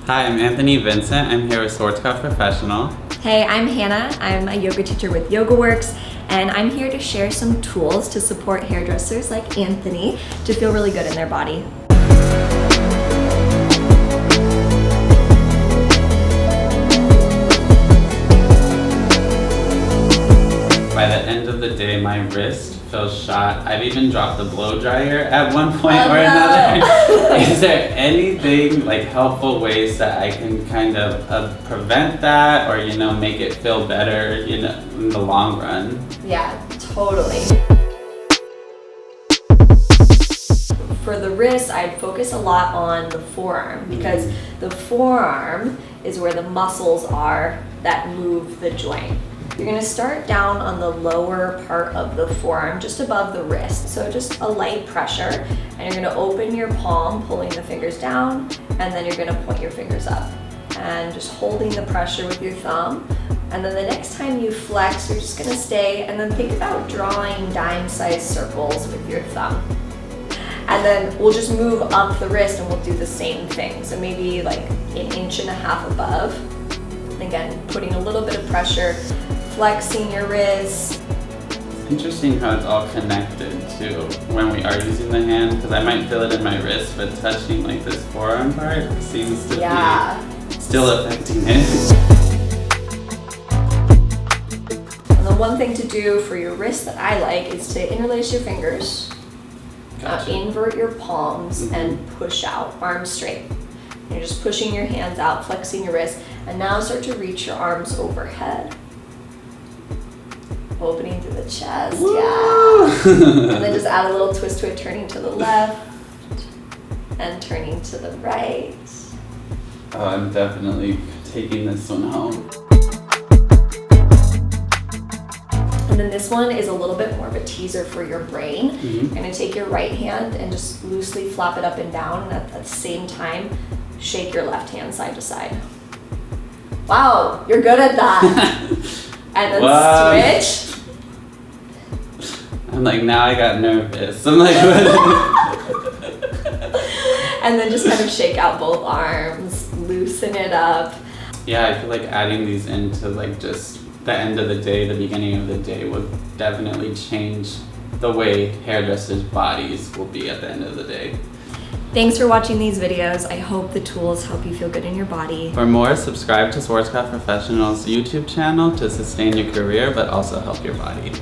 Hi, I'm Anthony Vincent. I'm here with Schwarzkopf Professional. Hey, I'm Hannah. I'm a yoga teacher with Yoga Works, and I'm here to share some tools to support hairdressers like Anthony to feel really good in their body. By the end of the day, my wrist feels shot. I've even dropped the blow dryer at one point or another. Is there anything, like helpful ways that I can kind of prevent that or, make it feel better, in the long run? Yeah, totally. For the wrist, I'd focus a lot on the forearm because the forearm is where the muscles are that move the joint. You're going to start down on the lower part of the forearm, just above the wrist. So just a light pressure, and you're going to open your palm, pulling the fingers down, and then you're going to point your fingers up. And just holding the pressure with your thumb. And then the next time you flex, you're just going to stay, and then think about drawing dime-sized circles with your thumb. And then we'll just move up the wrist and we'll do the same thing. So maybe like 1.5 inches above. Again, putting a little bit of pressure, flexing your wrist. It's interesting how it's all connected to when we are using the hand, because I might feel it in my wrist, but touching like this forearm part seems to be still affecting it. And the one thing to do for your wrist that I like is to interlace your fingers, invert your palms, and push out, arms straight. You're just pushing your hands out, flexing your wrist, and now start to reach your arms overhead. Opening through the chest, And then just add a little twist to it, turning to the left and turning to the right. Oh, I'm definitely taking this one home. And then this one is a little bit more of a teaser for your brain. You're gonna take your right hand and just loosely flap it up and down, and at the same time, shake your left hand side to side. Wow, you're good at that. And then switch. I'm like, now I got nervous. I'm like, And then just kind of shake out both arms, loosen it up. Yeah, I feel like adding these into like just the end of the day, the beginning of the day would definitely change the way hairdressers' bodies will be at the end of the day. Thanks for watching these videos. I hope the tools help you feel good in your body. For more, subscribe to Schwarzkopf Professional's YouTube channel to sustain your career, but also help your body.